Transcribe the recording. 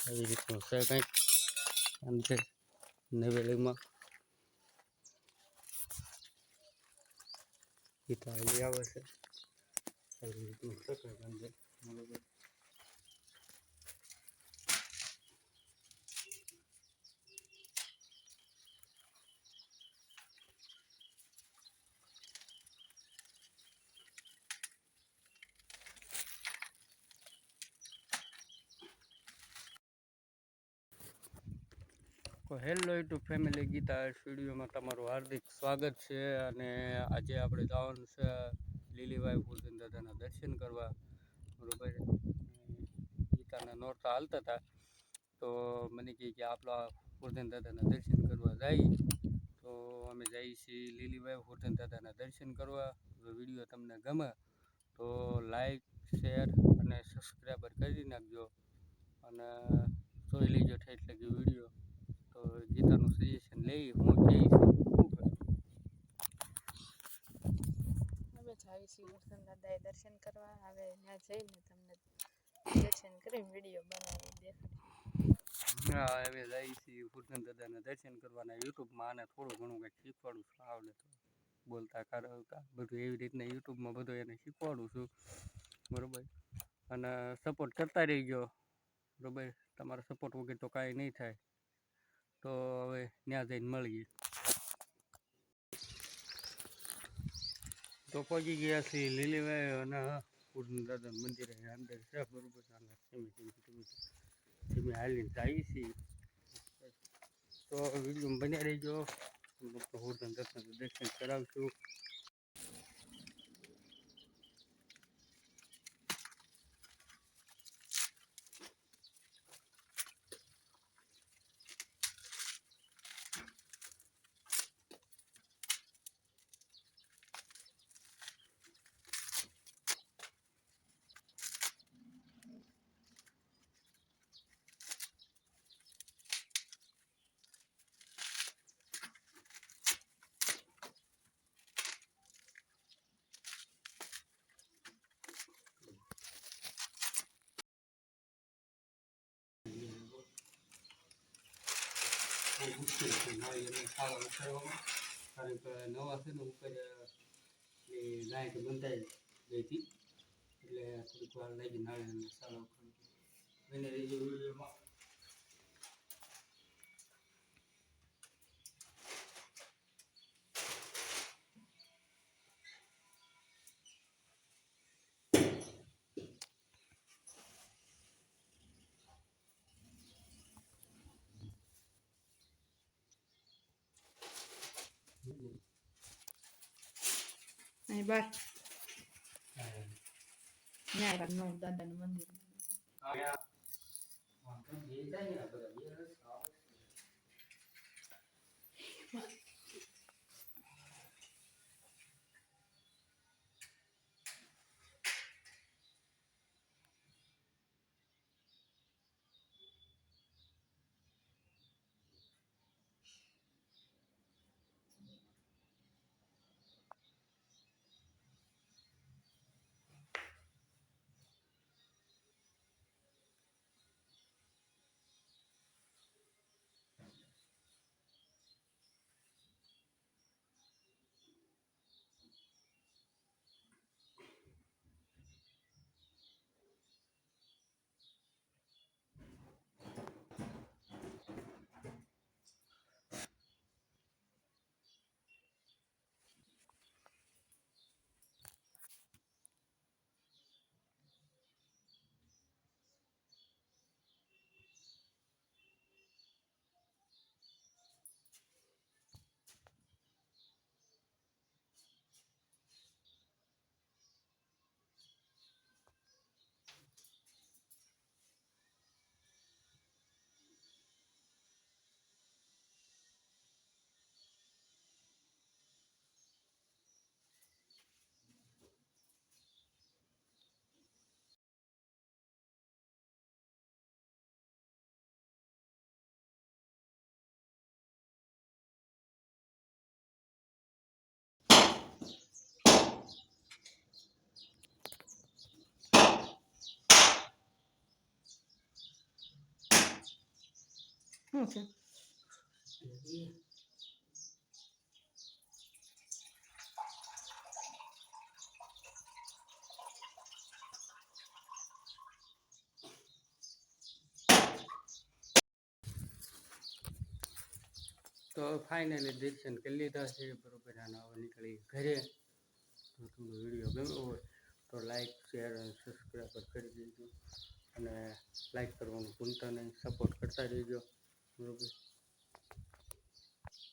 આવી રીતનું છે કંઈક અંદર નવેલીમાં ગીતા આવે છે. આવી રીતનું છે કંઈક અંદર બરોબર. તો હેલો યુટ્યુબ ફેમિલી, ગીતા સ્ટુડિયોમાં તમારું હાર્દિક સ્વાગત છે. અને આજે આપણે જવાનું છે લીલીભાઈ પૂજન દાદાના દર્શન કરવા બરોબર. ગીતાના નોરતા હાલતા હતા તો મને કહે કે આપણા પૂજન દાદાના દર્શન કરવા જઈએ. તો અમે જઈએ છીએ લીલીભાઈ પૂજન દાદાના દર્શન કરવા. જો વિડીયો તમને ગમે તો લાઈક, શેર અને સબસ્ક્રાઈબર કરી નાખજો અને જોઈ લેજો ઠેઠ લગી વિડીયો. તો ગીતાનું સજેશન લઈ હું જઈશ હવે જાવી છીએ વર્ધન દાદાએ દર્શન કરવા. હવે ત્યાં જઈને તમને દર્શન કરીને વિડીયો બનાવી દેખાડીશું. હા, હવે જઈએ છીએ પૂજન દાદાના દર્શન કરવાના. યુટ્યુબમાં આને થોડું ઘણું કંઈક શીખવાડું છું, આવડે તો બોલતા કરતા બધું એવી રીતના યુટ્યુબમાં બધું એને શીખવાડું છું બરાબર. અને સપોર્ટ કરતા રહીજો બરાબર. તમારો સપોર્ટ વગર તો કાંઈ નહીં થાય. તો હવે ત્યાં જઈને મળીએ. તો પહોંચી ગયા છીએ લીલીભાઈ અને પૂજન દાદાના મંદિરે અંદર છે બરોબર. ધીમે હાલીને જઈએ છીએ. તો વિડીયો બન્યા રહીજો. પૂજન દાદાના દર્શન કરાવશું. મુશ્કેલ છે નાળિયેરને ખાવા ઉતારવામાં, કારણ કે નવા છે ને ઉપર એ લાઈટ બંધાઈ ગઈ હતી એટલે થોડીક વાર લાગી નાળિયેરને સારા ઉખાડવા. એને એ વિડીયોમાં અહીં બાર ત્યાં દાદાનું મંદિર. શું છે? તો ફાઇનલી દર્શન કરી લીધા છે બરોબર. અને હવે નીકળી ઘરે. તો તમને વિડીયો ગમ્યો હોય તો લાઈક શેર અને સબસ્ક્રાઈબર કરી દેજો. અને લાઈક કરવાનું ભૂલતા નહીં, સપોર્ટ કરતા રહેજો બરોબર.